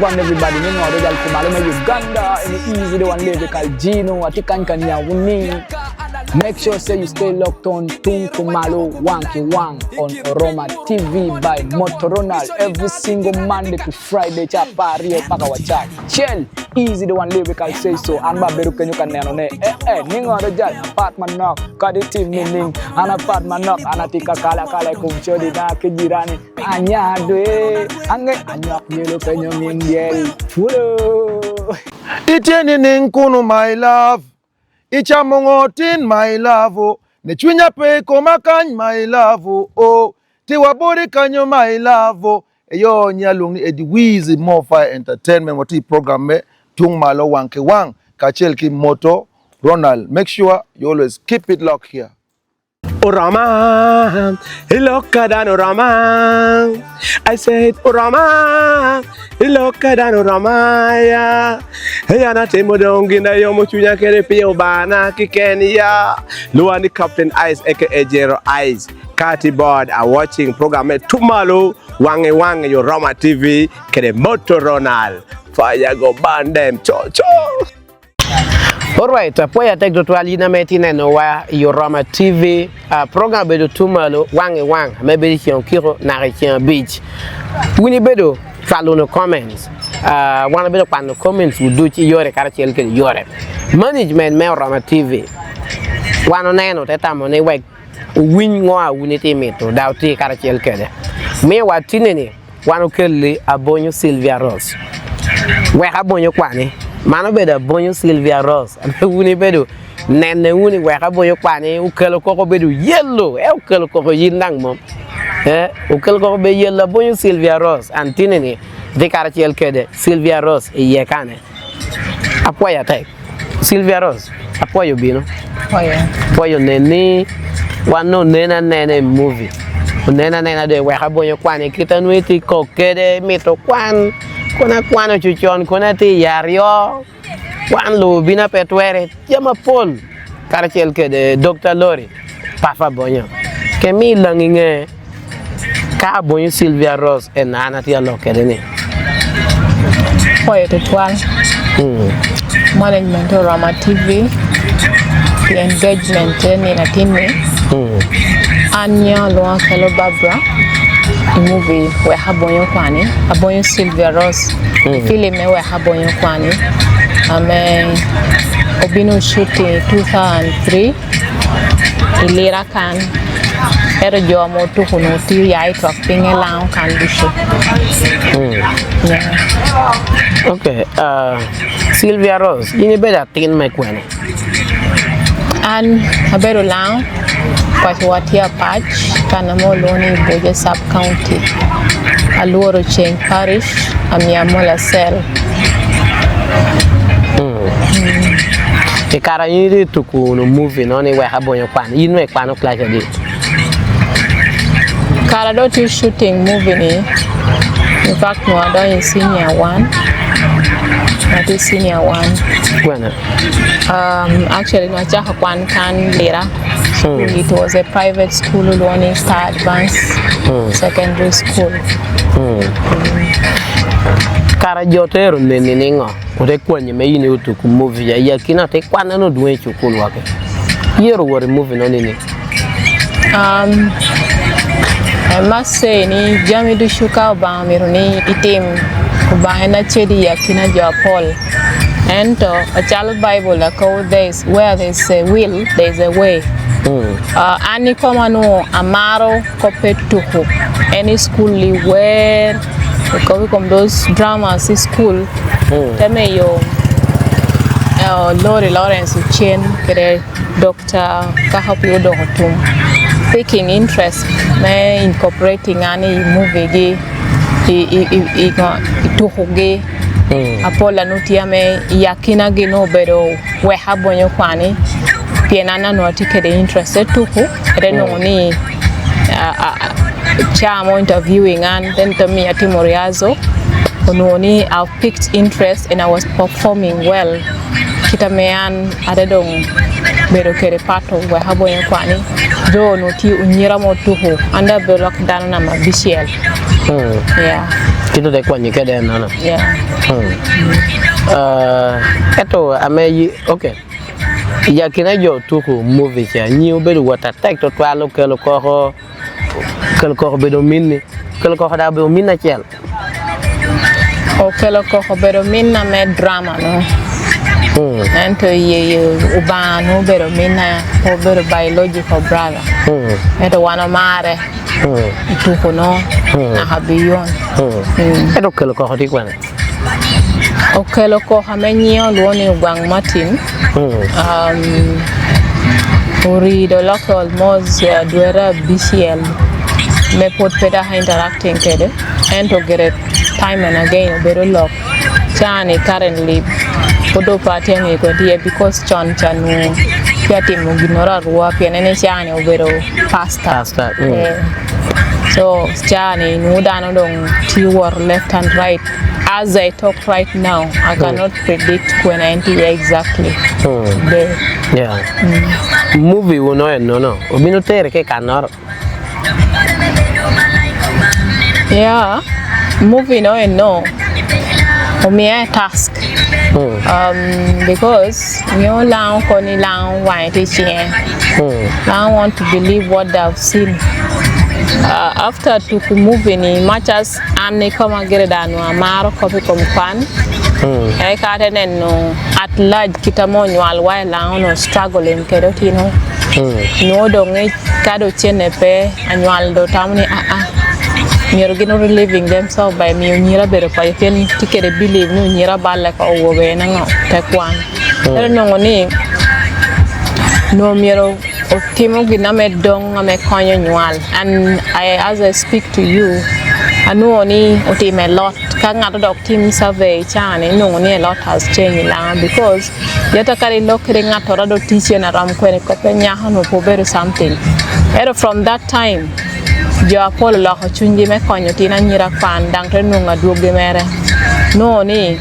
Wang everybody, you know, they Tungmalo in Uganda, and easy the one label called Gino, Atikan Kanya. Make sure say you stay locked on Tungmalo Wang on Oroma TV by Motorola every single Monday to Friday. Chapari Pakawacha. Chill, easy the one label called say so. And Babra can you can name Ningo the judge, apartment knock, Kaditi meaning, an apartment knock, Anatika Kala Kumchodi, Nakirani, Anya Due, Anya Yellow Penyon Mindiel. Full. Itieni Kuno, my love. Ichamongotin, my love. Nechunya pe komakan, my love. Oh, Tiwabori kanyo, my love. Yo nyalung ediwizi Mofa Entertainment wati program Tungmalo Wang Kachelki Moto Ronald. Make sure you always keep it locked here. Orama, Ilokadan Orama. I said Orama, Ilokadan Oramaya. Hayana Temodongina Yomuchunya Kerepio Bana Kikenia. Luani Captain Eyes aka Jero Eyes. Kati Board are watching program Tungmalo Wang your Roma TV Kere Moto Ronald. Fire go ban them cho. Alright, poi a take to alina metina no wa Yorama TV program bedo Tungmalo Wang maybe kion kiro na kion beach. Wini bedo follow no comments. Wana bedo pan no comments we do yore karachel ke yore. Management me Yorama TV. Wano neno teta mo ne wek win ngoa unity meto dauti karachel ke. Me wa tinene wano kelle Abonyo Silvia Rose. We Abonyo Kwani. Mano bedo Abonyo Silvia Rose. Wuni bedo nene wuni we Abonyo Kwani ukelo koko bedo yellow. Ukelo koko yindang mom. Ukelo koko be yellow Abonyo Silvia Rose. Antinene de karachel kede Silvia Rose yekane. Apoya tek. Silvia Rose. Apoyo bino. Apoyo nene wano nene movie. Nena de we Abonyo Kwani kita nuiti kokede mito kwan. Kuna kwano chuchon kuna ti yario kwan lo bina petwere yama pol karachel ke de Dr. Lori Papa Abonyo ke mi langinge ka Abonyo Silvia Rose en anati alokede ni Poyo tutwal management Roma TV the engagement ni na timi anya lo Akello Babra movie we Abonyo Kwani Abonyo Silvia Rose film we Abonyo Kwani obino shooting 2003 ilera kan ero jomo to kuno ti yai to pinge lao kan bisho okay Silvia Rose ini beda tin me kwani and abero lao Pachwatia Patch, Kanamoloni, Boje Sub County, Aluoro Chain Parish, Amiamola Cell. The cara yiri tuku no movie no ni we Abonyo Kwani. You know Kwani clash of it. Cara doti shooting movie ni. In fact, no I don't in senior one. Not in senior one. When? Actually, no jaha kwan kan lera. It was a private school, Luani Star Advanced Secondary School. Cara jotero neningo. Ode kwenye me yini utuku movie ya kina te kwana no duwe chukulu wake. Yero wori movie no nini. I must say ni jami du shuka ba miruni itim ba ena chedi ya kina jo Paul. And a child Bible like days where there's a will, there's a way. Ani kama no amaro kopetuko any school where we come those dramas school teme yo Lori Lawrence Chen kere Dr. Kahapu Dohotum taking interest me incorporating any movie gi ituhoge apola nutia me yakina gino bedo we Abonyo Kwani pienana no atike de interested tuku reno ni chamo interviewing and then to me at Moriazo. Ononi, I picked interest and I was performing well. Kita mean adedong bedo kere pato we Abonyo Kwani. Do no ti unyira mo tuho under the lockdown na mabishel. Yeah. Kito de Kwani kede nana. Yeah. Eto ame okay. Ya kina jo tuho movie ya nyi obedo wata tek to twalo kelo ko bedo minni kelo ko da bedo minna chel. Akello ko bedo minna me drama no. Ento ye ubano bedo minna o bedo biological brother. Eto wana mare. Tuko no na habiyon. Eto kelo ko di kwana. Akello ko hamenyo luoni Wang Martin. Uri do local mos duera BCL. Me pot peda interacting kede. Ento get time and again better lock chani currently podo party ngi ko dia because chanu piati mo ginora ruwa pianene chani obero pasta. So chani no dano dong tiwor left and right. As I talk right now, I cannot predict when I enter exactly. Yeah. Movie no. Obino tere ke kanor. Yeah. Movie no. Me a task. Because you lang koni lang wine teaching. I want to believe what they've seen. After to movie ni matches and they come and get it done. Amaro copy from Kwani. I can't no at large kita mo nyual while lang no struggling kerotino. No dong kado chene pe annual do tamni You're going living themselves by me. You're better by pen ticket believe no near a bad like over and take one. I don't know no miro of Timo Giname Dong a meconnual. And as I speak to you, I know only a lot. Can't out of team survey chan and no a lot has changed because yet a carry looking at Torado teaching around Quenipenya no pover something. From that time. Jo polo lo chunji me konyo tina nyira fan dang to nunga duoge mere no ni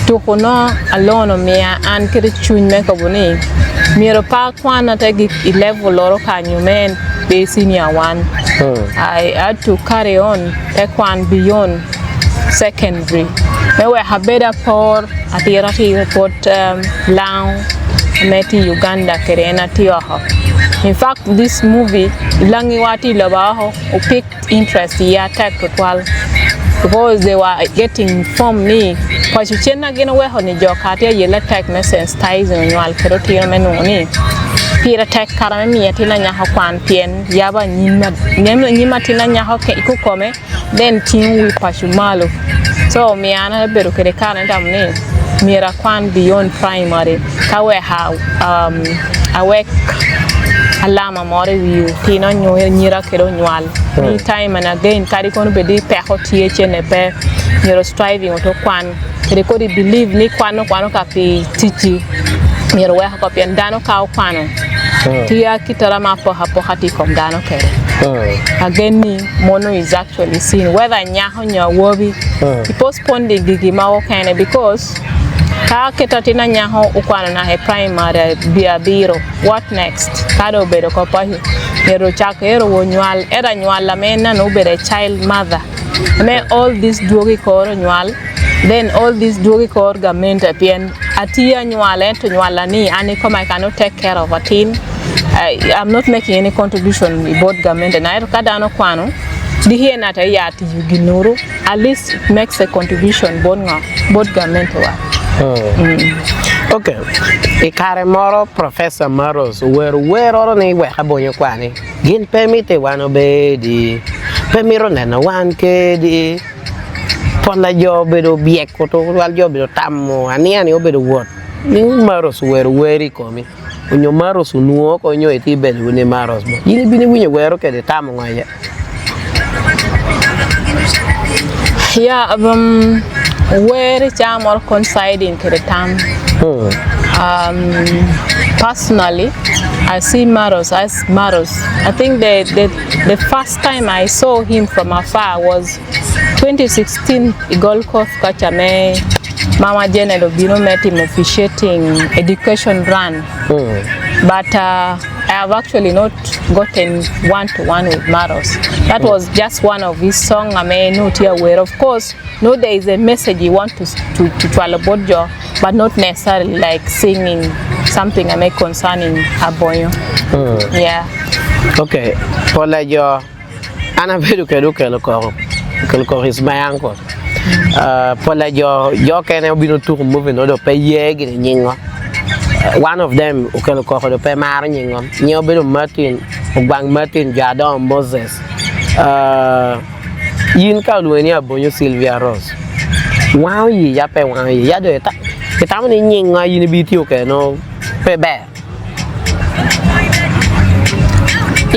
to kono alono mia an kiri chunj me ko buni miro pa kwana tagi level loro kanyo men be senior one. I had to carry on take one beyond secondary me we habeda por atira ti report lang meti Uganda kerena tioho. In fact, this movie, Langi Wati Labaho, who picked interest here, because they were getting from me. Because you can't get away on the job, you let take me sensitize and you are kerotino menoni. Peter take Karamia Tilanya Hapan, Pien, Yaba Nima Tilanya Hoke Ikukome, then team with Pashumalo. So, Miana Beruke current name, Mira Kwan beyond primary, Kawe I work. Alama more view tino nyira kero nyual ni time and again kari kono bedi peho tie ne pe nyiro striving to kwan kere ko believe ni kwano kapi tichi nyiro we ko pen dano ka kwano tia kitara mapo hapo hati kom dano kere again ni mono is actually seen whether nyaho nyawobi he postponed the gigi mawo kind because ka ketatina nyaho ukwana na he primary biro what next kado bedo ko pa hero chakero wonyal era nyala mena no bere child mother me all this duogi ko nyal then all this duogi ko government apien atia nyala to nyala ni ani come I cannot take care of a teen. I'm not making any contribution in both government and I kada no kwano the here na ta yati yuginuru at least makes a contribution both government wa. Okay. Ikare moro Professor Maros where oro ni we Abonyo Kwani. Gin permite wano be di permiro na wan ke di ponda job do biek ko to wal job do tammo ani obedo wot. Ni Maros where komi. Unyo Maros nuo ko nyo eti bel ne Maros bo. Yini bini winyo wero ke de tammo ngaya. Yeah, where it's more coinciding to the time. personally, I see Maros as Maros. I think the first time I saw him from afar was 2016 Gold Coast Kachame. Mama Janet Obino met him officiating education run. But I have actually not gotten one-to-one with Maros. That was just one of his songs I may not be aware. Of course, no, there is a message you want to Twalabodjo, but not necessarily like singing something I may concerning Abonyo. Yeah. Okay. Pola yo, ana vedo che lo is my uncle. Pola yo can have been to moving no do pay yeg in yingo. One of them ukelo ko do pe mar nyingom nyobedo Martin Wang Martin Jadon Moses yin ka lueni Abonyo Silvia Rose wow yi ya pe wow yi ya do ta kita mani nyinga yin biti okay no pe be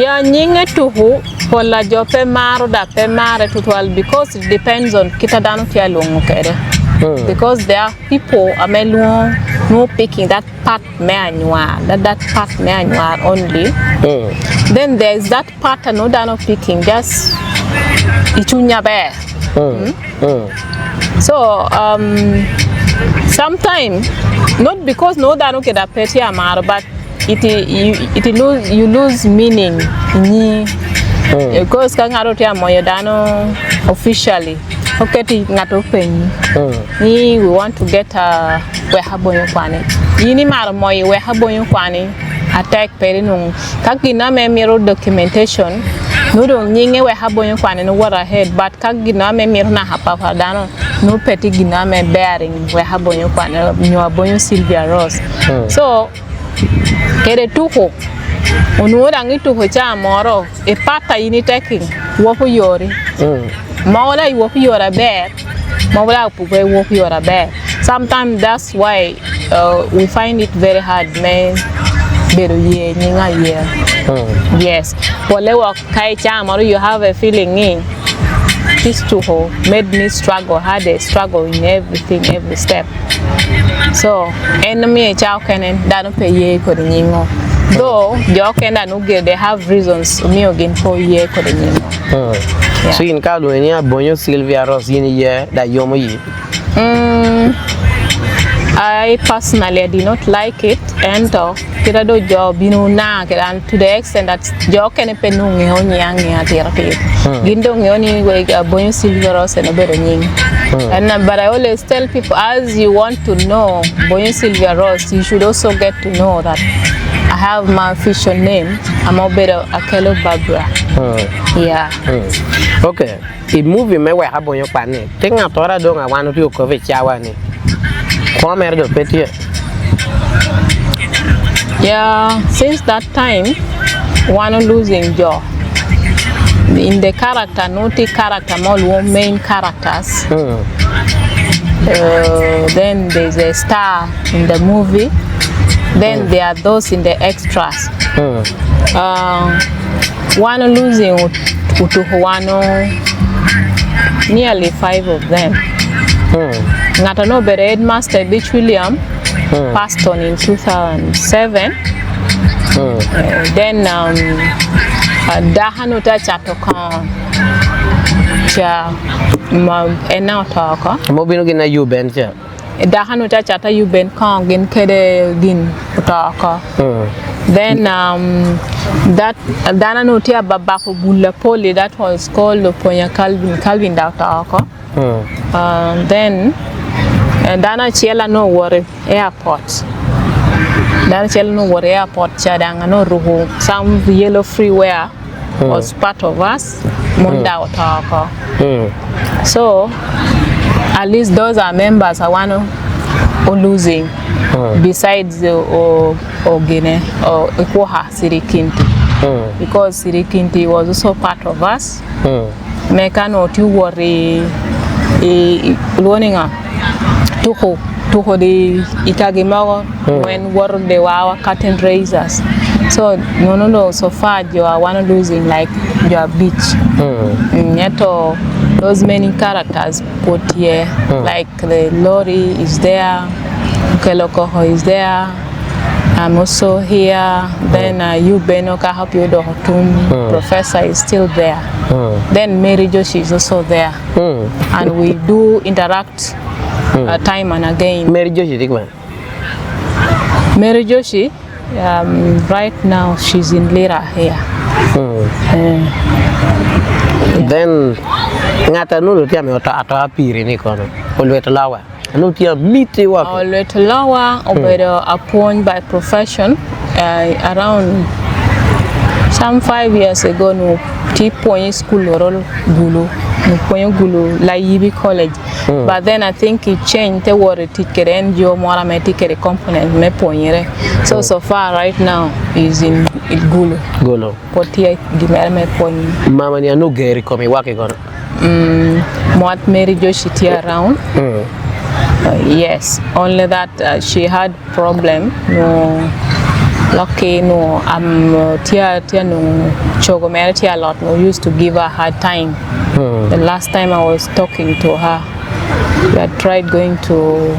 ya nyinga tuhu pola jo pe maro da pe mare tutual because it depends on kita danu tia longo kere. Because there are people no picking that part manual, that part manual only. Then there is that part no dano picking just ichunya bear. So sometimes not because no dano keda peti amaro, but you lose meaning. Because kangaro tia moyo dano officially. Okay, we want to get we Abonyo Kwani. Yini mar moy we Abonyo Kwani attack perinung. Kagina me miro documentation. No do nyinge we Abonyo Kwani no war ahead, but kagina me miro na hapa dano no peti gina me bearing we Abonyo Kwani no Abonyo Silvia Rose. So kere tuko unuoda ngituko cha moro e pata yini taking wopo yori. Mawala you walk your bed, Mawala pupe walk your bed. Sometimes that's why we find it very hard, man. Yes. Polewa kai chamaro you have a feeling in this too made me struggle, had a struggle in everything, every step. So enemy chow can dano pay ye kodinimo. Though you can they have reasons me again for ye kodinimo. So in Kalo any Abonyo Silvia Rose in a year that yomo yi. I personally did not like it and kirado job na and to the extent that jo can penung on yang therapy. Gindong only way Abonyo Silvia Rose and a better ning. And but I always tell people as you want to know Abonyo Silvia Rose, you should also get to know that I have my official name. I'm a better Akello Babra. Yeah. Okay. The movie me we Abonyo Kwani. Tenga tora dong I want to cover chawani. Kwa merdo peti. Yeah, since that time, one losing jaw. In the character, not the character, more main characters. Then there's a star in the movie. Then there are those in the extras. One losing utuhuano, nearly 5 of them. Natano Bere Headmaster Beach William passed on in 2007. Then Dahanuta Chatokan cha enauta Mobino gina you benja. Dahanuta Chata you ben kong in Kede Gin Utaka. Then that Dananutia Babafu Bulla Poli, that was called Ponya Calvin Dautaka. Then Dana Chiela no worry airport. Dana Chiela no worry airport Chadanga no Ruhu. Some yellow freeware was part of us. Munda Otaka. So at least those are members I want to losing. Besides the Ogene or Ekoha Sirikinti. Because Sirikinti was also part of us. Mekano tu worry learning to the Itagimao when were they were our curtain raisers. So no so far you are one losing like your beach. Yet those many characters put here like the lorry is there, Keloko is there, I'm also here. Then you Benoka help you professor is still there. Then Mary Joshi is also there. And we do interact time and again. Mary Joshi, Mary Joshi, right now she's in Lira here. Then ngata nulu tia me ata apiri ni kono. Olwetlawa. No tia miti wako. Olwetlawa obero appointed by profession around some 5 years ago no point school role gulu. No point gulu la Yibi college. But then I think it changed the word ticket and your more ticket component me point. So far right now is in Gulu. Gulu. But here the me point. Mama ni anu geri komi wake kono. What Mary Joshi tia around. Yes, only that she had problem. No, lucky no. Tia no chogomere tia lot. No used to give her hard time. The last time I was talking to her, we had tried going to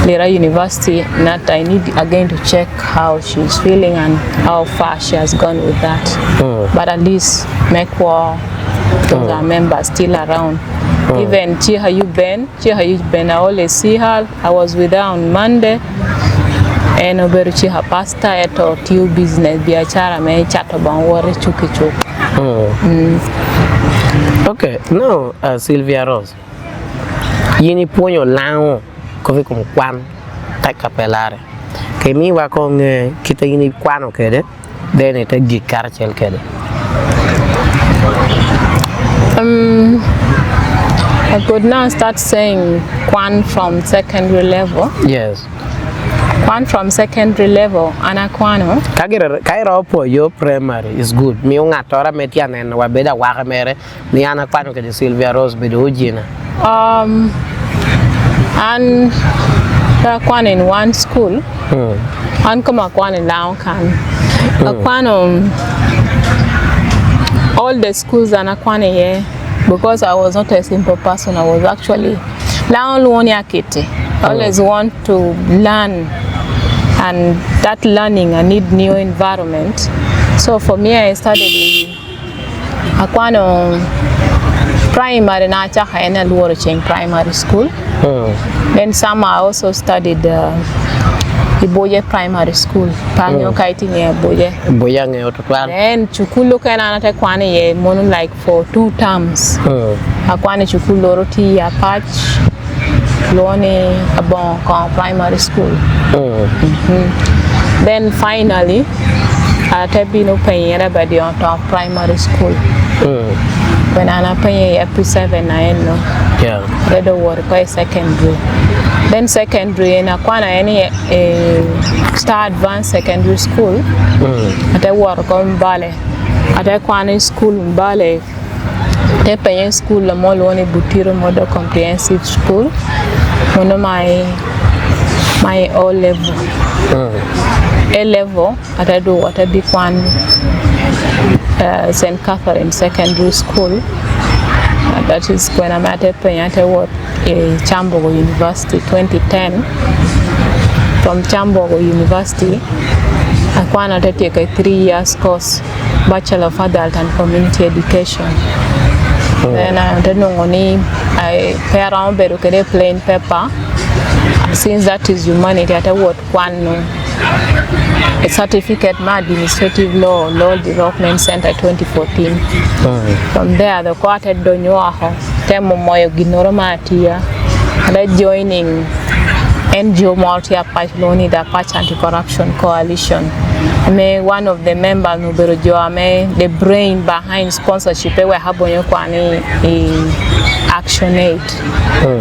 Lira University. Not I need again to check how she's feeling and how far she has gone with that. But at least make sure those are members still around. Even Chiha you Ben, I always see her. I was with her on Monday. And over Chiha pasta at or tiu business biachara me chat about worry chuki chuk. Okay, now Silvia Rose. Yini ponyo lao kovi kum kwan ta kapelare. Ke mi wa ko kita yini kwano kede dene ta gikar chel kede. I could now start saying Kwan from secondary level. Yes. Kwan from secondary level, anakwano. Kaira po yo primary is good. Mi unga tora metiana en wabeda waka mere mi anakwano ke Silvia Rose bedo ujina. And Kwan in one school. And come Kwan in Lao can. Akwano all the schools anakwano here. Because I was not a simple person, I was actually always want to learn, and that learning I need new environment. So for me I studied in Akwano primary primary school. Then summer I also studied Iboye primary school. Panyo kiting Iboye. Then chukulu kana nate Kwani ye mono like for 2 terms. Akwani chukulu roti ya patch lone Abonyo primary school. Then finally I been open by the top primary school. When I pay up to 7 I know. Yeah. Redo work by secondary. Then secondary in Akwana any Star Advanced Secondary School. At I work on Bale. At Kwani School in Bale. At school la Moloni Butiro Model Comprehensive School. One of my O level. A level at I do what I be Kwani St. Catherine Secondary School. That is when I'm at Chambogo University 2010. From Chambogo University, I wanted to take a 3 years course, Bachelor of Adult and Community Education. Then I don't know I pay around Berukere plain paper. Since that is humanity, I work one a certificate in administrative law development center 2014. From there the quarter donyoaho temo moyo ginoromatia and joining NGO multi Apachloni the Apache Anti-Corruption Coalition. Me one of the members Nuberojoame the brain behind sponsorship we Abonyo Kwani Action Aid.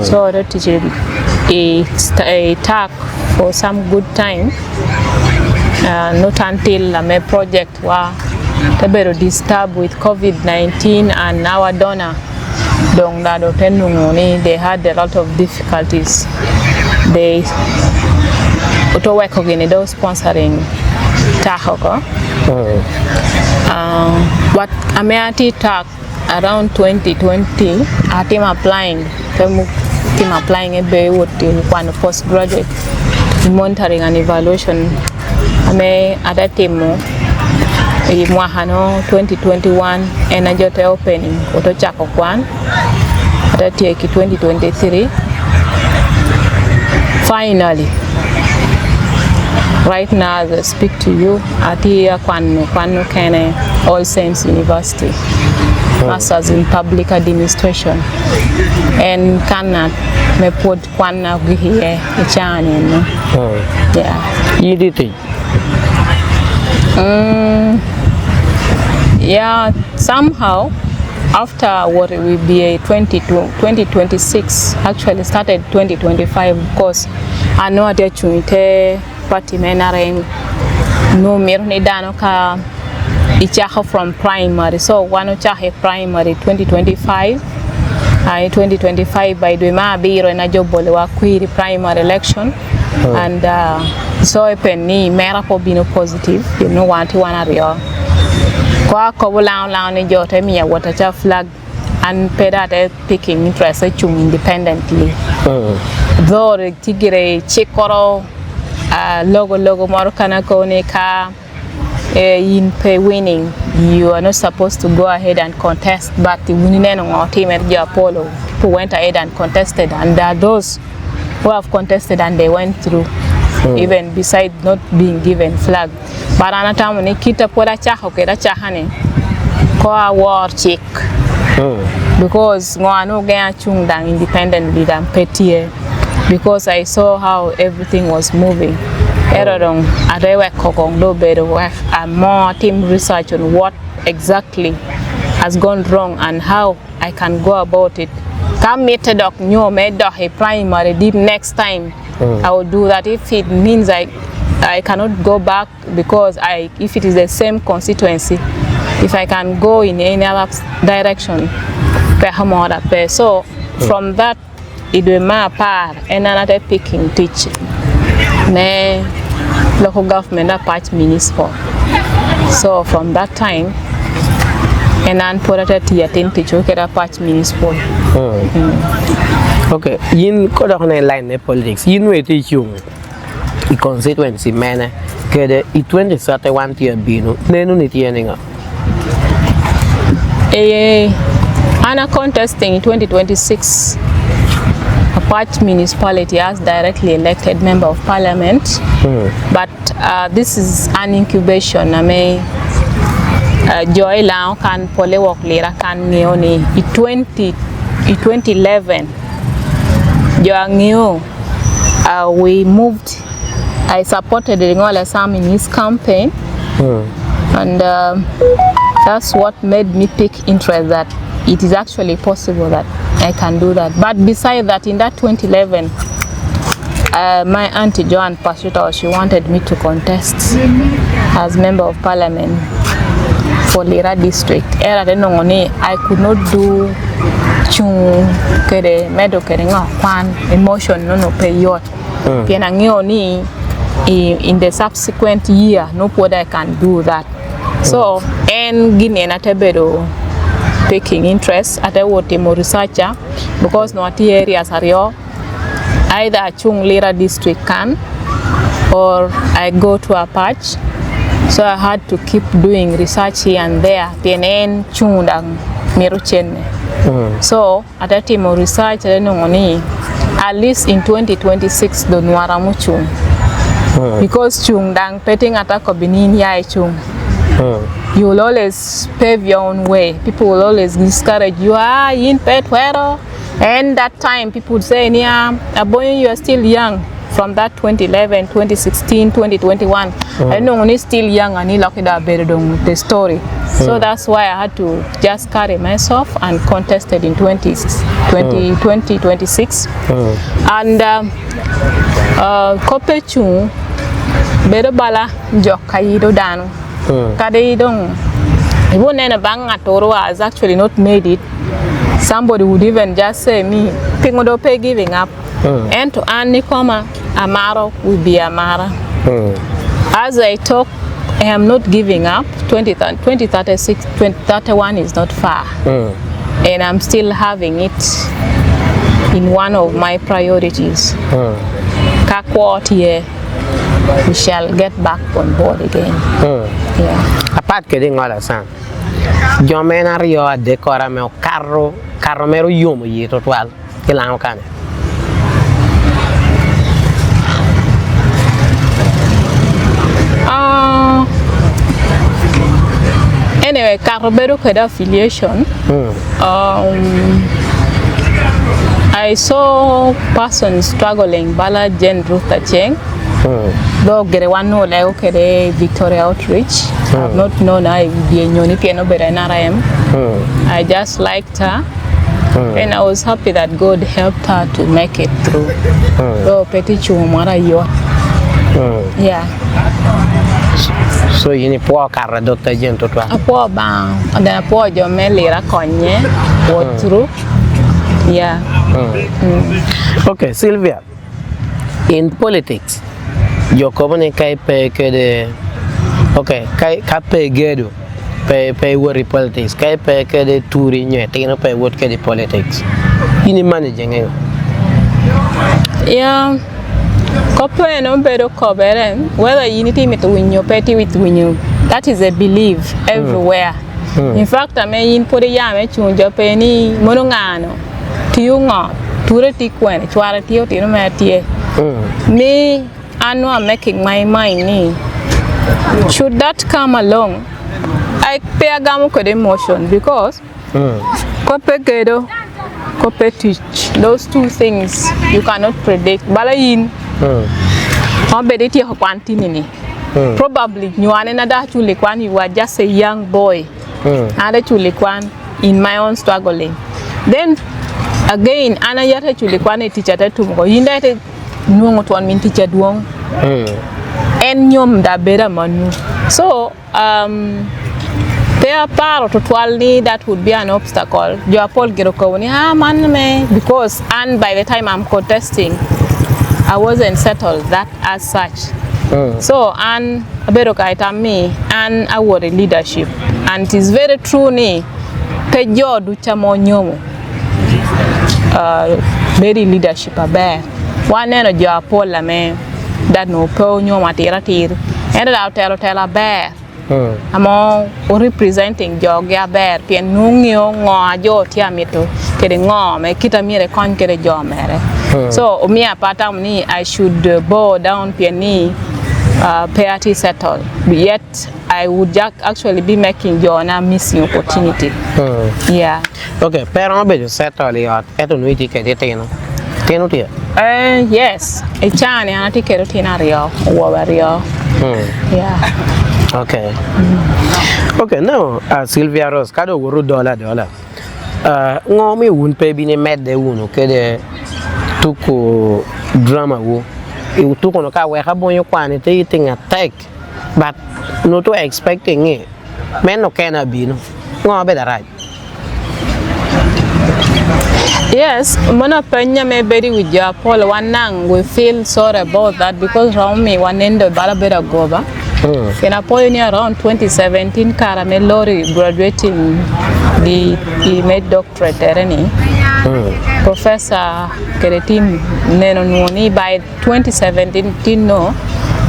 So that is a talk for some good time. Not until my project was disturbed with COVID-19 and our donor, they had a lot of difficulties. They work again, those sponsoring Tahoko. But Ameati talk around 2020, our team applying a postgraduate monitoring and evaluation ame adatimo e mwahano 2021 ena jote opening oto chako kwan adatie ki 2023 finally right now as I speak to you at here Kwani Kene All Saints University, Masters in Public Administration, and Kana me put Kwana here Chani no. Yeah. You did it. Yeah, somehow after what will be a 2026 actually started 2025 because I know that chunite party menareng no mirni dano ka ichaho from primary, so one chahe primary 2025 2025 by the ma biro na jobole wa query primary election and so penny mera po bino positive you know wanti wana rio kwa ko lao ni jote mi water cha flag and pedate picking interest chung independently though tigire chikoro logo moro kana ko ne ka in pay winning you are not supposed to go ahead and contest, but the winning on team at Apollo people went ahead and contested, and there are those who have contested and they went through even besides not being given flag. But anata mo ni kita poda chaho keda chahane ko a war check because ngwano ga chung dang independently than petie because I saw how everything was moving. Erorong adewe kokong do bedo work and more team research on what exactly has gone wrong and how I can go about it. Come meet a doc new made a primary deep next time. I will do that if it means I cannot go back because if it is the same constituency, if I can go in any other direction, so from that it will my part and another picking teaching. Me local government patch municipal. So from that time and then put it to attend to choke at patch municipal. Okay, yin ko da na line politics. Yin we teach you the constituency man ke de 2031 tier bino nenu ni tiene nga. Ana contesting in 2026 a patch municipality as directly elected member of parliament, but this is an incubation. I mean, Joy Lao can polewok lira can neoni 2011. Joangio, we moved. I supported Ringola Sam in his campaign, and that's what made me pick interest that it is actually possible that I can do that. But besides that, in that 2011, my auntie Joan Pasuto, she wanted me to contest as member of parliament for Lira district. I could not do chung kere medo kere kwan emotion no pay yot. In the subsequent year, no what I can do that. So and Guinea na tebedo taking interest at a more researcher because no areas are either Chung Lira district can or I go to a patch, so I had to keep doing research here and there. PNN Chung dang Miruchen. So at a team of research at least in 2026 don't waramu Chung because Chung dang petting attack of Benin ya Chung. You will always pave your own way. People will always discourage you. In pet where? And that time people would say, yeah, Abonyo, you are still young. From that 2011, 2016, 2021, I know when he's still young and he locked up the story. So that's why I had to just carry myself and contested in 2026. And Kopechu, Bedobala, Jokaido Dano. Kadidong, even a bang at Oro has actually not made it. Somebody would even just say me, Pingodope giving up. And to Anikoma, Amaro will be Amara. As I talk, I am not giving up. 2036, 2031 is not far. And I'm still having it in one of my priorities. Kakwot here. we shall get back on board again. Yeah. Apart que de ngola san. Yo mena rio a decora meu carro mero yomo yi total que la kane. Anyway, carro beru kada affiliation. I saw persons struggling bala Jen Ruth Cheng. Though get one no like okay Victoria Outreach. I've not known I be nyoni piano better NRM. I just liked her. And I was happy that God helped her to make it through. So petit chumara yo. Yeah. So you need poor car Dr. Jen total. A poor bang and then a poor jo melira konye go through. Yeah. Okay, Silvia. In politics, your company kai pay de okay, kai pay gedo. Pay worry politics. Kai pay de touri nye tino pay what ke de politics. Ini managing it. Yeah. Couple no better cover whether unity with win your petty with win you. That is a belief everywhere. In fact, I mean put a yame chunja penny monongano. Tiunga, Tureti Kwen, Chuaratio, Tinomatia. Me, I know I'm making my mind. Should that come along, I pay a gamu code emotion because Kope Gedo, Kope teach. Those two things you cannot predict. Balayin, Obediti Hopantini. Probably you are another Chulikwan, you were just a young boy. Another Chulikwan in my own struggling. Then again, ana yata Chulikwan teacher to go. You let no one mean teacher duong. And nyom da better manu. So there part to 12 that would be an obstacle. You are Paul Girokoni, man me because and by the time I'm contesting, I wasn't settled that as such. So and a better kaita me and I was in leadership. And it is very true ni pejo du chamo nyomo. Very leadership a bear. One end of your Paul la me that no po nyoma tira tir. Ended out tell a bear. Amo representing jogya bear pien nungyo ngo ajo tia mito kede ngo me kita mire kon kede jo mere. So me apata ni I should bow down pien ni party settle. Yet I would actually be making Joanna missing opportunity. Yeah. Okay, pero be settle ya eto no itike de teno. Teno tia. Yes. E chani anati kero tina rio wo rio. Yeah. Okay. Okay, now Silvia Rose kado wuru dollar. Ngomi wun pe bini medde wunu kede tuko drama wo. You took on a car where Abonyo Kwani taking a take, but not to expecting it. Men no cannot be no better right. Yes, Mona Penya may bury with your Paul one nang. We feel sorry about that because around me one end of Balabera Goba. In a pioneer around 2017, Caramel Lori graduating he made doctorate Professor Keretim Nenononi by 2017 no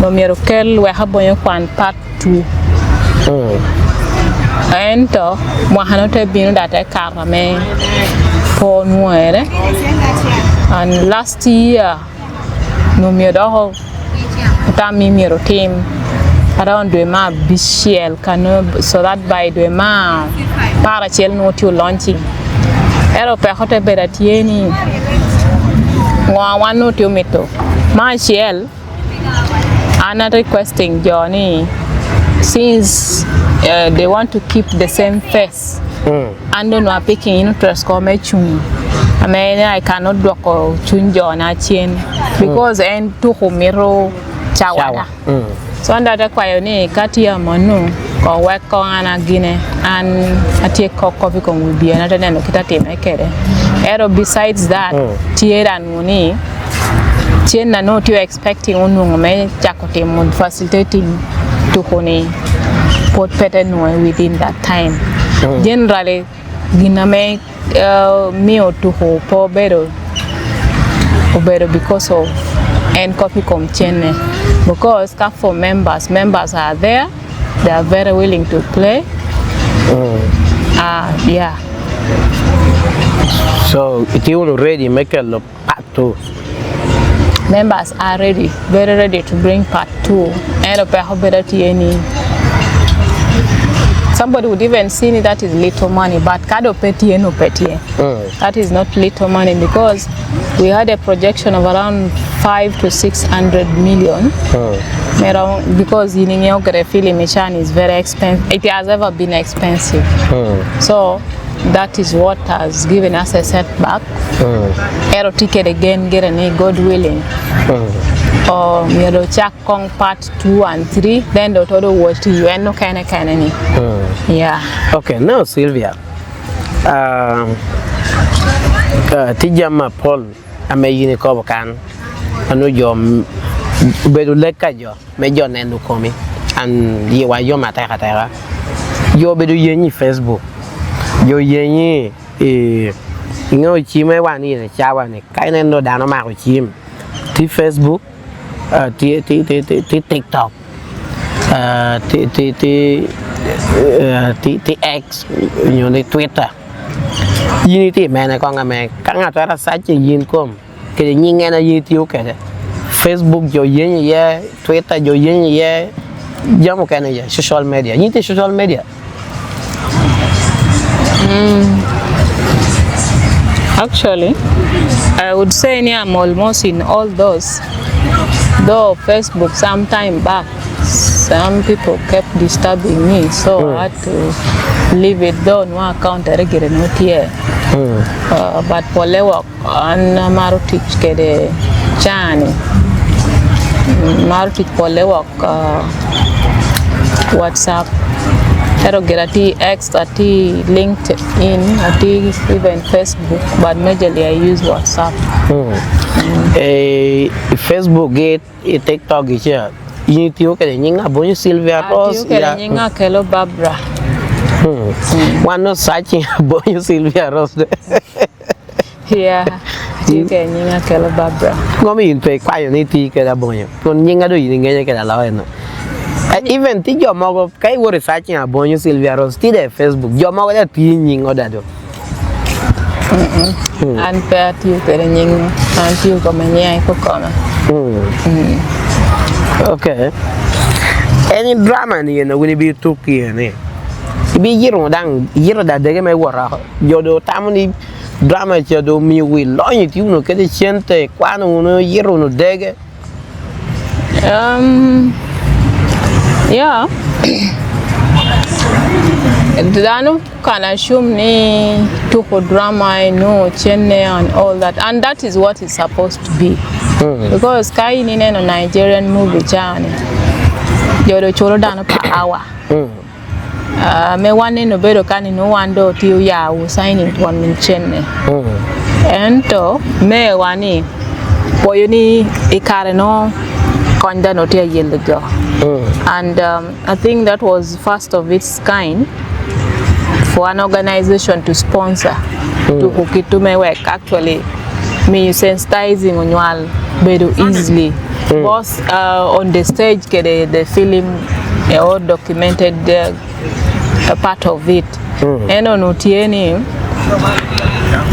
Akello we Abonyo Kwan part 2. And Mohanote been that a carame for Nuere. And last year no Miodo Tami Miro team around the map Bichiel Cano so that by the map Parachel no to launching. Ero pe hote beratieni ngwa wanu tiomito Marshall ana requesting Johnny since they want to keep the same face and no are picking interest come chun I mean I cannot block chun John chien because en to homero chawada so under the kwayoni katia manu ko work ko ana gine and atie ko coffee ko will be another no kita team ekere ero besides that tiera nuni tiena no you expecting unu me jakote mun facilitating to hone put better no within that time generally gina me me to ho po better because of and copy com chene because for members are there. They are very willing to play. Yeah. So it you already make a look part 2. Members are ready, very ready to bring part 2. And any. Somebody would even see it, that is little money, but kado petty no petty. That is not little money because we had a projection of around 500 to 600 million. Because in the film is very expensive. It has ever been expensive. So that is what has given us a setback. Aero ticket again, get any God willing. Or we check Kong part 2 and 3, then the total watch you and no kind of yeah. Okay, now Silvia. Tijama Paul, I may you cover can. I know your bedu leka jo, major nendo komi, and you are your matera. You bedu yeni Facebook. You yeni, you know, Chime one in a shower, and kind of no down on my team. T Facebook, TikTok, X, you know, Twitter. Unity man, I can't imagine. Such a yin come. Can you get a YouTube? Facebook, your yin, yeah, Twitter, your yin, yeah, Jamo Canada, social media. You need social media. Actually, I would say I'm almost in all those. Though Facebook some time back, some people kept disturbing me, so I had to leave it though no account regular not here. But for work and Marutich kede chani. Marutich for work WhatsApp. Pero get X, LinkedIn, even Facebook, but majorly I use WhatsApp. Facebook get TikTok here. You think okay, ninga Abonyo Silvia Rose. Ninga Akello Babra. One not searching Abonyo Silvia Rose. Yeah. You can ninga Akello Babra. Go me in pay quiet ni ti ke Abonyo. Kon ninga do ninga ke la no. Even think your mother, kai were researching Abonyo Silvia Rose, still at Facebook. Your mother teaching or that. And pet you getting and you come in here for corner. Okay. Any drama you know will be too keen. Be year down, year that they may work. Yodo Tamani drama, Yodo me will launch it, you know, get a chente, Kwani, year on a dagger. Yeah. Dano can assume ni tuko drama, no chenne and all that, and that is what it's supposed to be. Because kai ni no Nigerian movie chane. Jodo choro dano per hour. Me one no bedo kani no one do till ya will sign it one min chenne. And to me wani boyuni ikare no konda no tia yellow girl. And I think that was first of its kind for an organization to sponsor to kukitume work. Actually, me sensitizing on you bedo easily. Both on the stage, the film all documented a part of it. And on utieni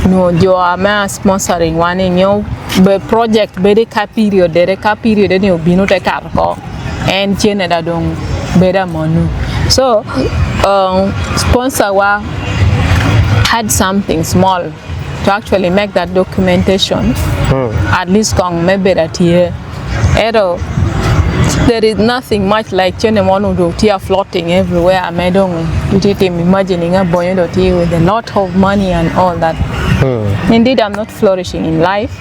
no jo ama sponsoring one in your project very period any obino te karko and chene da dong beda monu. So sponsor wa had something small to actually make that documentation. At least kong maybe that here there is nothing much like chene monu do tia floating everywhere. I made imagining a boy with a lot of money and all that. Indeed, I'm not flourishing in life.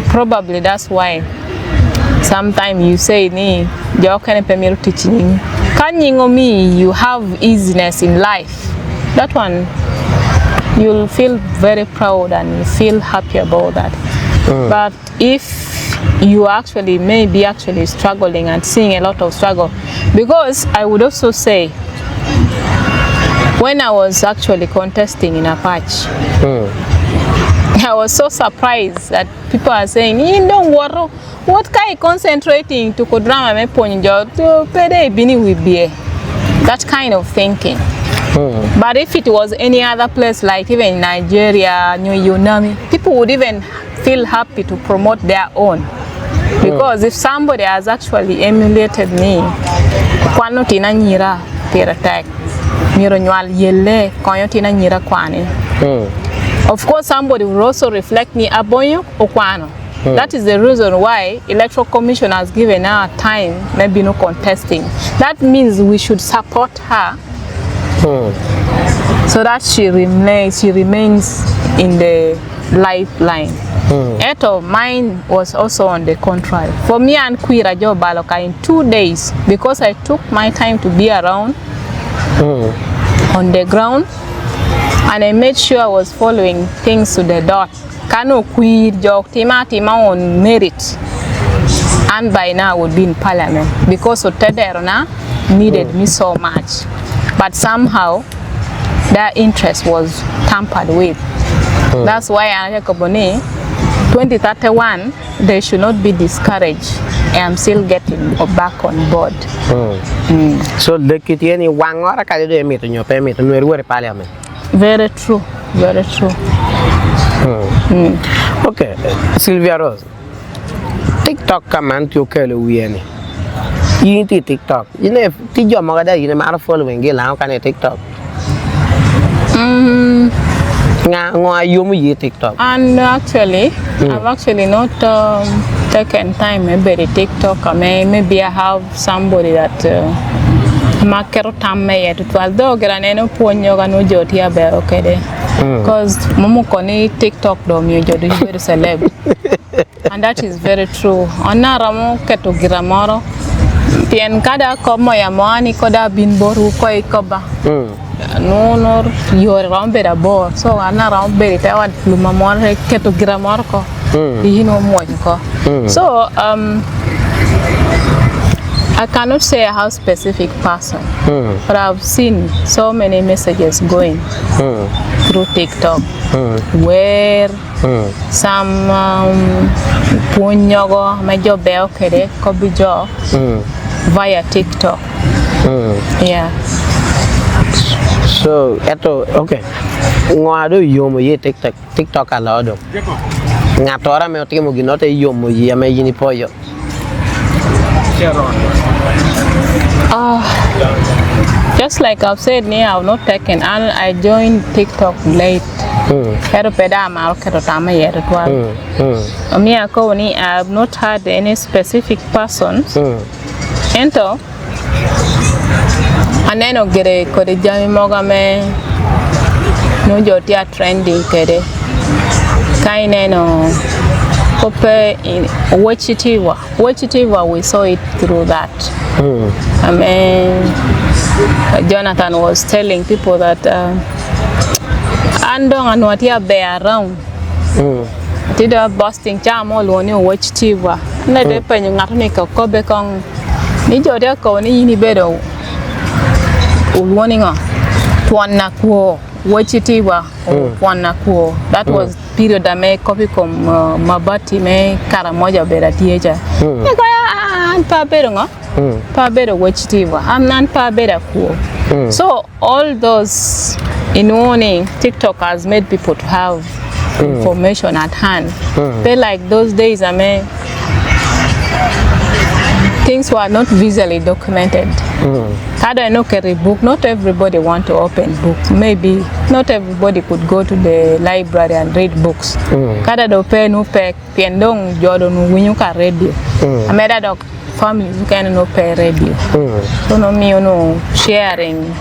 Probably that's why sometimes you say ni teaching. Can you have easiness in life? That one you'll feel very proud and you feel happy about that. But if you actually may be actually struggling and seeing a lot of struggle, because I would also say when I was actually contesting in Apache, I was so surprised that people are saying, "You don't worry. What kind of concentrating to drama me ponjo to pede bini wibie." That kind of thinking. But if it was any other place, like even Nigeria, New Yunami, people would even feel happy to promote their own. Because if somebody has actually emulated me, kwano tina nyira piratek, miro nyual yele konyo tina nyira kwani. Of course, somebody will also reflect me Abonyo or Kwano. That is the reason why Electoral Commission has given her time, maybe no contesting. That means we should support her so that she remains in the lifeline. Eto, mine was also on the contrary. For me and Kwira Jo Baloka in 2 days, because I took my time to be around on the ground, and I made sure I was following things to the dot. Kano Kwir Jo Tima on merit, and by now would be in parliament because Otederona needed me so much. But somehow their interest was tampered with. That's why I Kabone 2031 they should not be discouraged. I am still getting back on board. So the kitty Wang or Akello meet on your permit and we're parliament. Very true, very true. Okay, Silvia Rose. TikTok command to Akello Wiene. You need TikTok. You know, did your mother in a matter of following Gil, how can I TikTok? You TikTok. And actually, I've actually not taken time maybe the TikTok. Maybe I have somebody that makero tamme yet. Although graneno ponyo gano jotia be okay. Because momo koni TikTok do mi jodi very celeb. And that is very true. Ona ramo keto giramoro. Pien kada komo ya moani koda binboru ko ikoba. No you're around better board. So ana around better I want luma more keto giramoro ko. You know more ko. So I cannot say I have specific person, but I've seen so many messages going through TikTok where some punyogo majo beo kede kobijo via TikTok. Yeah. So eto okay. Ngado yomo ye TikTok alado. Ngatora me otimo ginote yomo ye me yini poyo. Just like I've said, I've not taken, and I joined TikTok late. Pero peda mal kero tama yero twal. Me I have not had any specific persons. Ento, and then ogere kode jami moga me no jotia trending kede. Kaine no. In Wachitiwa, we saw it through that. I mean, Jonathan was telling people that Andong and what you be around. Did a busting charm all on your Wachitiwa. Let the penny Nanika Kobekong Nijodeco ni bedo. Warning on Tuanakuo. Wachitiwa Wanakuo. That was period I made copy from Mabati me Karamoja Beda Tieja. Pa better Wachitiwa. I'm not pa better cool. So all those in warning TikTok has made people to have information at hand. But like those days I mean things were not visually documented. Had I no carry book, not everybody want to open book. Maybe not everybody could go to the library and read books. Kada do pe no pe piendong jodo no winyuka radio. Ameda dog family you can no pay radio. So no me no sharing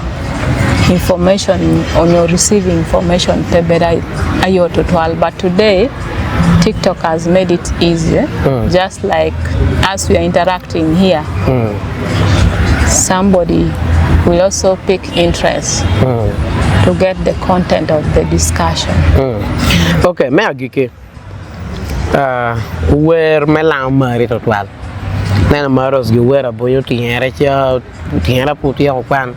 information on your receiving information pe better ayoto twal. But today TikTok has made it easier. Just like as we are interacting here. Somebody will also pick interest to get the content of the discussion. Okay, me agike. Where melang mari total. Nena maros gi where Abonyo tiere puti o kwan.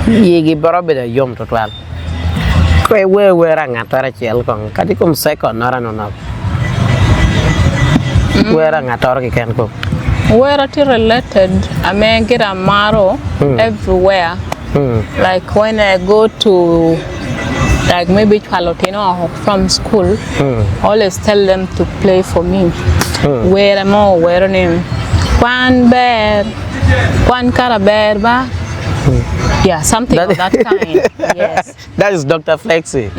Yegi barabe da yom total. where ang atara chel kong kati kum second nara no na where ang atara ki ken ko Where are you related? I may get a maro everywhere. Like when I go to, like maybe Palotino from school, always tell them to play for me. Where am I? Where name? Kwan bear, Kwan Karabear ba? Yeah, something of that kind. Yes. That is Dr. Flexi.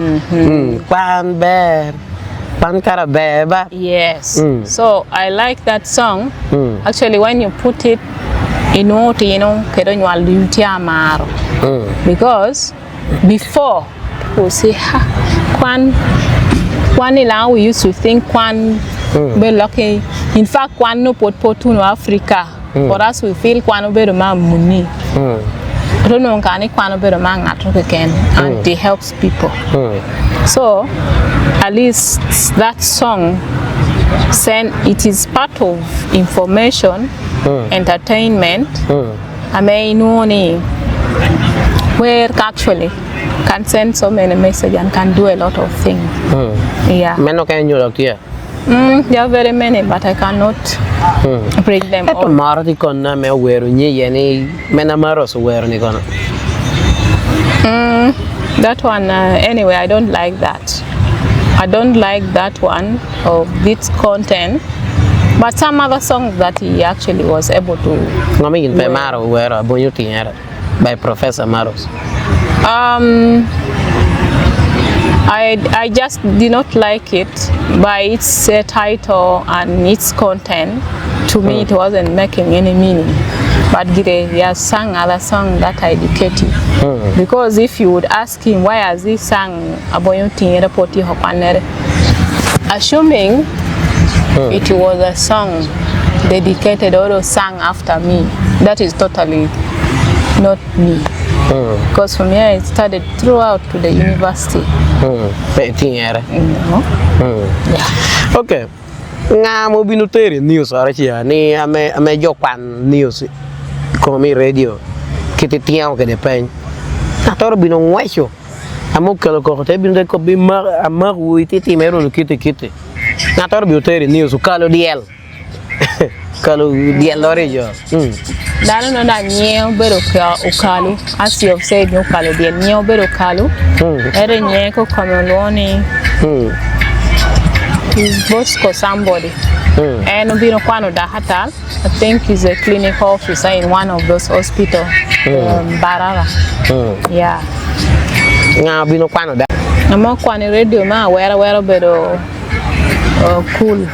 Kwan bear. Beba. Yes. So I like that song. Actually, when you put it in water, you know, because before people say, Kwan ila, we used to think Kwan be lucky. In fact, Kwan no pot no Africa. For us, we feel Kwan be the man money. I don't know, Kwan be the man and it helps people. So at least that song, it is part of information, entertainment. I mean, where actually can send so many messages and can do a lot of things. Yeah. There are very many, but I cannot break them all. That one, anyway, I don't like that. I don't like that one of this content, but some other songs that he actually was able to. By Professor Maros. I just did not like it by its title and its content. To me, it wasn't making any meaning. But he has sung other songs that are educative. Because if you would ask him why has he sung Abonyo Tinyere Poti Hopanere, assuming it was a song dedicated or sang after me, that is totally not me. Because from here it started throughout to the university. Yeah. Okay. Nga mo binuteri news arachi ni ame jokwan news komi radio kiti tiao ke depen ator bino ngwesho amo kalo ko te bino ko bi mar wuiti ti mero kiti ator binuteri news kalo diel kalo diel lorejo Dano no da nyeo bero ka ukalu as you have said no kalo diel nyeo bero kalu ere nyeko kamoloni he's Bosco somebody. And Bino Kwano Dahatal, I think he's a clinical officer in one of those hospitals, Barara. Yeah. Now Bino Kwano da. I'm not Kwani radio ma where bedo cool.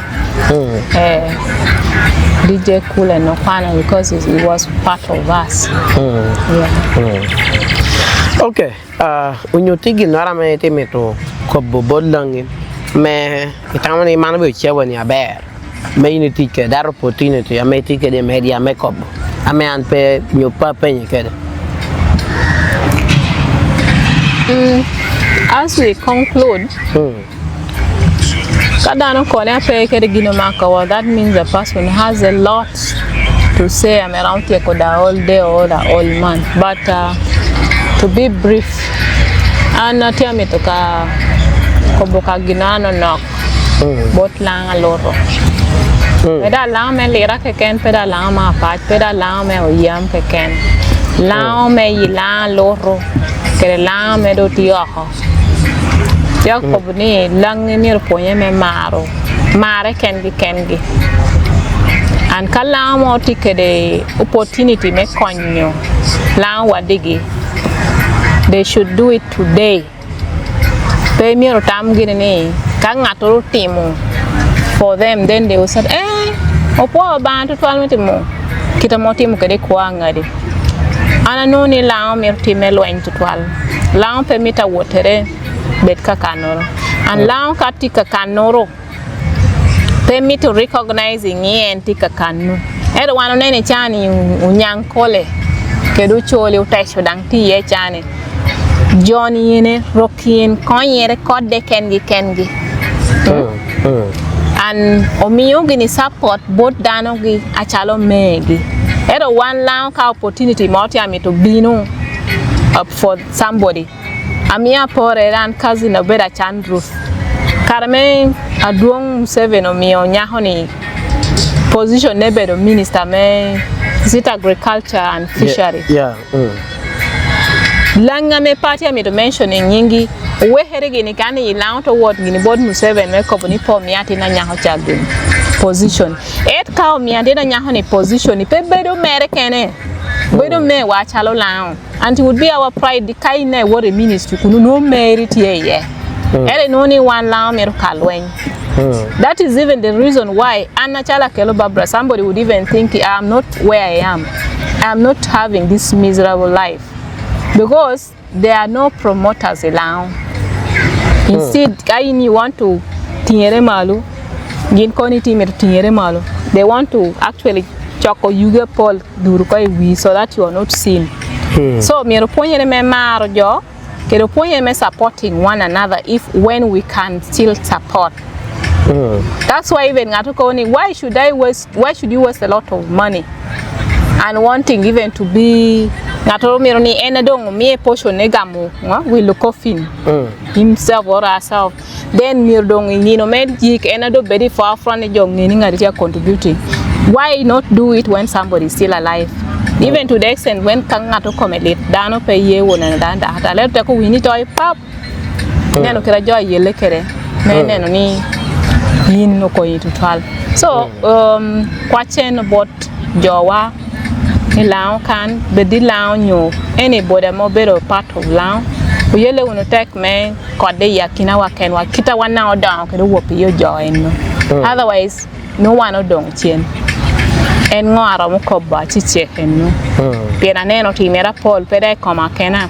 DJ Cool and Kwano because he was part of us. Yeah. Okay. Unyotigi nara me temeto ko bobolangi. Me itamani manu be chewa ni aber me unity ke dar opportunity ya me tike de media makeup ame an pe nyopa penye kede. As we conclude, kadano kone pe kede gino makawa, that means the person has a lot to say. I'm around here all day or all month, but to be brief, and tell me to ka Koboka ginano nok bot lang aloro. Peda lang me lira keken, peda lang ma pat, peda lang me oyam keken. Lang me yilang loro, kere lang me do tiyoho. Tiyak kobuni lang ni ruponye me maro, mare kengi. And kala mo tike de opportunity me konyo, lang wadigi. They should do it today. Pay me or tam gini kangatoro timu for them, then they will say, opo bantu 12 timu kita motimu kede kuangadi ana no ni lao mer timelo into 12 lao permita wotere bet kakanoro and lao katika kanoro permit to recognizing yen tika kanu edo wano nene chani unyankole kedu chole utasho dang ti ye chani Johnny yene Rockin konye record de kengi and omiyo gini support both dano gi achalo megi edo one lang ka opportunity mauti ami to binu up for somebody Amia pore ran cousin of Beda Chandruf. Carmen Adwong 7 o mi onyahoni position nebedo minister me is it agriculture and fishery. Yeah. Langa me party me to mention nyingi we herege ni kani ilang to word ngini board mu 7 me ko ni po mi ati na nyaho chagin position et ka mi ati na nyaho ni position ni pe bedo mere kene bedo me wa chalo lao and it would be our pride the kind na what a ministry kunu no merit ye ere no ni one lao me kalwen. That is even the reason why Anna Chala Akello Babra, somebody would even think I'm not where I am. I'm not having this miserable life. Because there are no promoters around. Instead, you want to tinyere malu, gin koni team tinyere malu. They want to actually choko yuge Paul durukoi we so that you are not seen. So me roponye me marojo, ke roponye me supporting one another if when we can still support. That's why even why should you waste a lot of money and wanting even to be me portion we look off himself or herself then magic very far from the contributing. Why not do it when somebody is still alive? Even to the extent when kangato comedy dano pay ye one and that let the we need to pop then okay joy ye kere men ni yin no ko yitu twal. So question about Jowa Lao can be the Lao nyo anybody more better part of Lao we yele uno take me kode yakina waken wa kita wana down ke wo pe yo join otherwise no one odong chien en ngara mo ko ba chiche enu pena neno timera Paul pede koma kena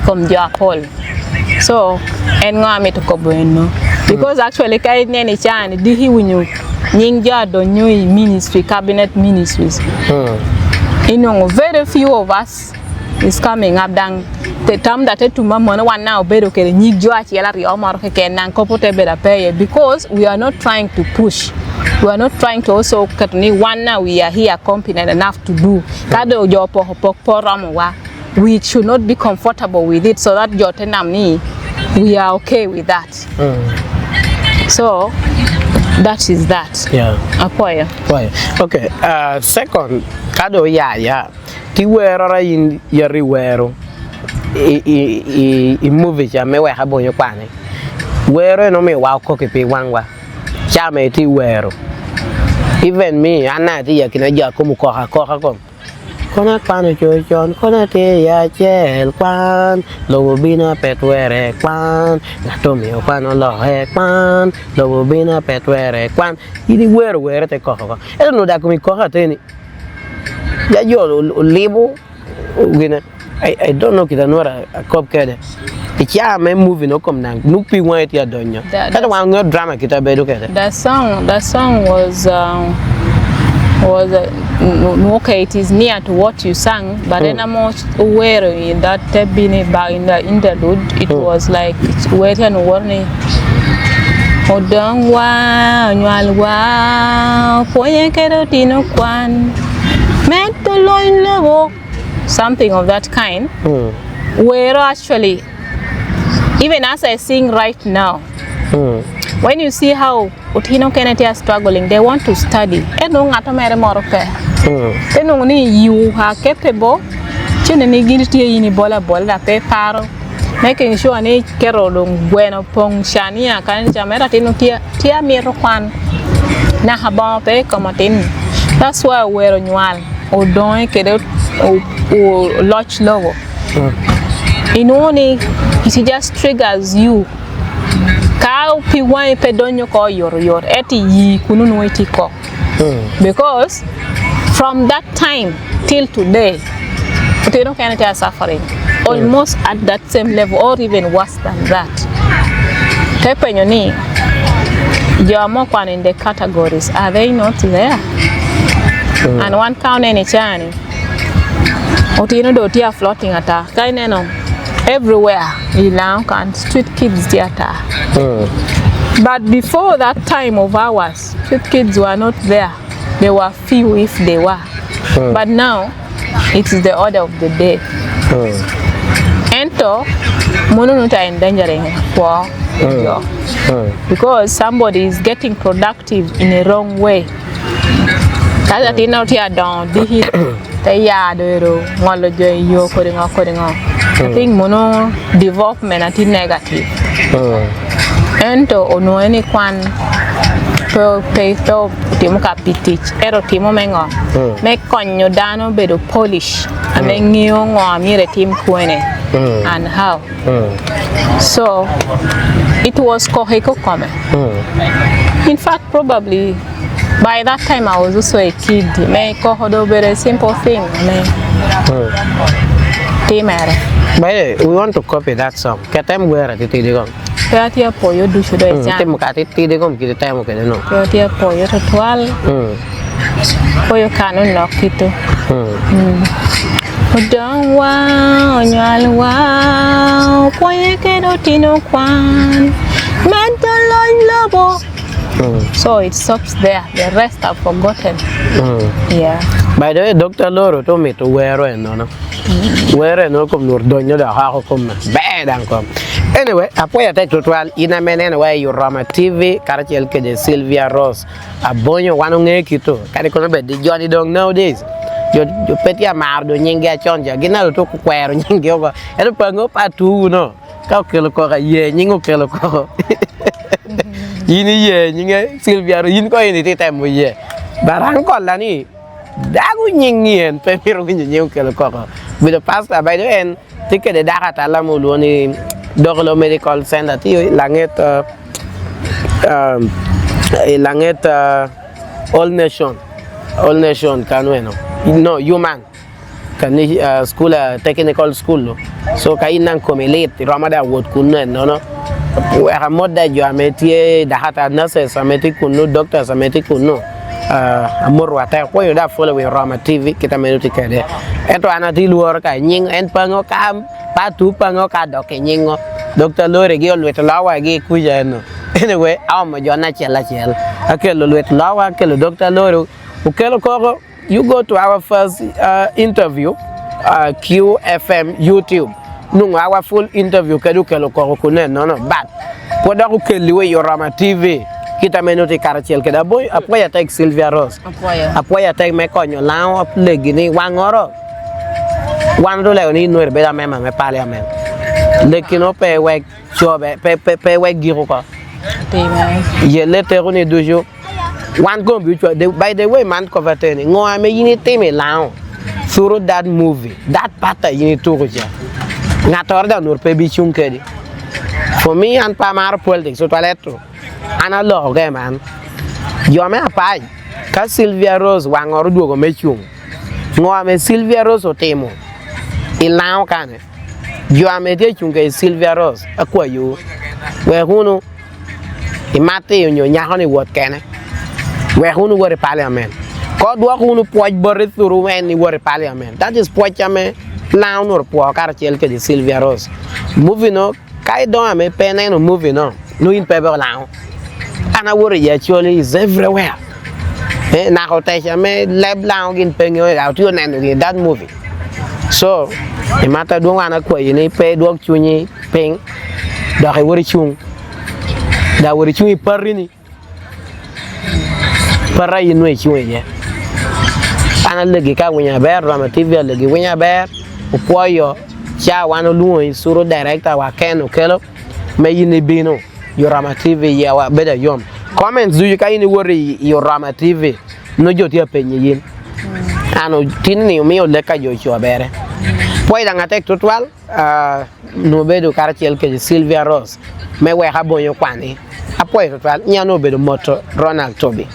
kom jo Paul so en ngami to ko bueno because actually kai neni chan di hi winyu nyingja do nyui ministry cabinet ministries very few of us is coming up down the time that to mama one now bedo ke nyigjo achiela ri omaro ke nan kopote beda pay because we are not trying to push. We are not trying to also katuni one now we are here competent enough to do kado jo poramowa we should not be comfortable with it so that jotenamni we are okay with that. So that is that. Yeah. Apoya. Okay. Second, kado ya ti wero ra in yari wero I movie cha me we Abonyo Kwani. Wero no me wa ko ke pe wangwa. Cha me ti wero. Even me ana ti ya kina ja ko mu ko ha ko. Kona kwano chochon kona te ya chel kwan lo bina petwere kwan ngatomi kwano lo he kwan lo bina petwere kwan idi were te ko e no da komi ko teni ya yo libo gina I don't know kita nora a cop kede ikia me movie no come now no pi wan ti adonyo that one no drama kita be do kede that song was okay, it is near to what you sang, but then I'm not aware in that in the interlude. It was like it's wait and warning. Odongwa nyalwa poye kerotino kwan mentolo something of that kind. Where actually, even as I sing right now. When you see how Utino Kennedy are struggling, they want to study. And no matter more of then only you are capable. Chinny guilty in bola paper, making sure an age carol bueno pong shania can jamera tia mirokwan. Nahabon pe comatin. That's why we're on one or don't get out or lodge logo. In only it just triggers you. Kao piwai pedonyo ko yor eti yi kununu eti ko. Because from that time till today, Utino Kennedy are suffering almost at that same level or even worse than that. Tepenyoni, you are more in the categories. Are they not there? And one count any chani. Utino do tia floating at her. Kaineno. Everywhere in Lankan, street kids theater. But before that time of ours, street kids were not there. There were few if they were. But now, it is the order of the day. And ento mono no ta endangering for job because somebody is getting productive in a wrong way. Kada tina tia down di te ya do ngolo joy yo ko I think mono development ati negative ento ono any kwan to timo ka pitich ero timo mengo me konyo dano bedo polish ame ngio ngo amire tim kwene and how so it was koheko come in fact probably by that time I was also a kid me kohodo very simple thing me timere. By we want to copy that song katem gwera titidigom Katia pollo ducho do jan. temo ka titidigom kiti temo ke no Katia pollo total. Pollo kanu nokito. Odong wa onyal wa pollo ke do tino kwan. Mental lobo. So it stops there. The rest are forgotten. Yeah. By the way, Dr. Loro told me to wear it, no. Wear it, no, come, Nordonio, the Hakom, bad and come. Anyway, I put a tutorial in a man anyway, you Roma TV, Cartiel de Silvia Rose, Abonyo, one on Ekito, Caricola, the Johnny Dong nowadays. You petty a mardo, Ninga Chonja, Ginal to Quare, Ninga, and a pango patu, no. Calculaco, ye, Ningo Calico. Yini Silvia, you go any time with ye. But Uncle Lani, that would yin pepper in the new Calico. With the pastor by the end, take the Daka Talamuloni, Dogolo Medical Center, Langet, All Nation, Canueno. No, human. Can school, technical school. So Kainan come late, Ramada would couldn't, no. Where mother you are metier, the hat nurses, a medical no doctors, a medical no. A more water, why you that following Roma TV, get a minute. And to another work, I ning and pango cam, patu pango cadok, and yingo. Dr. Lore Gill with Lawa gay Kujano. Anyway, I'm a Jonachella Chell. Akello with Lawa, Akello, Dr. Loro, Ukello Koro. You go to our first interview, QFM YouTube. No, our full interview, Kedukelo Korokune, no, but what are you your Rama TV? Kita menoti Cartiel Kedaboy, a boy attack Silvia Rose, a boy attack Meconio, now a legini, Wang oro. One dollar in no better member, parliament. Lekino pay wag job, pay wag giroka. Ye letter on a dojo. One computer, by the way, man cover turning. No, I mean, you need to me now through that movie, that pattern you need to go. Not order nor baby chunkedi. For me and Pamar politics, so toiletto. Analog, man. You are my pie. Cause Silvia Rose, Wang or do go make you. No, I mean Silvia Rose or Temo. In now can it. You are my dear chunke Silvia Rose, acquire you. Where who know? In Matthew, your Yahoni what can it? Where who were a parliament. God walk who point buried through when you were a parliament. That is Pochame. Clown or poor Cartiel the Silvia Rose. Moving on, Kai don't a pen and moving on. No in paper now. And I worry actually is everywhere. Now, I may lab long in paying out your name in that movie. So, the matter don't want to quit, you need pay dog chuni, paying the Hawari chung. That were chewing parini. Para in which you yeah. And a leggy when you're bear, Rama TV, leggy when you're bear. Upoyo cha wano luo suru director wa Ken Akello me yini bino your Rama TV ya wa better yom comments do you can any worry your Rama TV no joti apenye yin ano tinni mi o leka yo cho bere poi danga tek tutorial no bedo Cartiel ke Silvia Rose me we Abonyo Kwani apoi tutorial nya no bedo moto Ronald Toby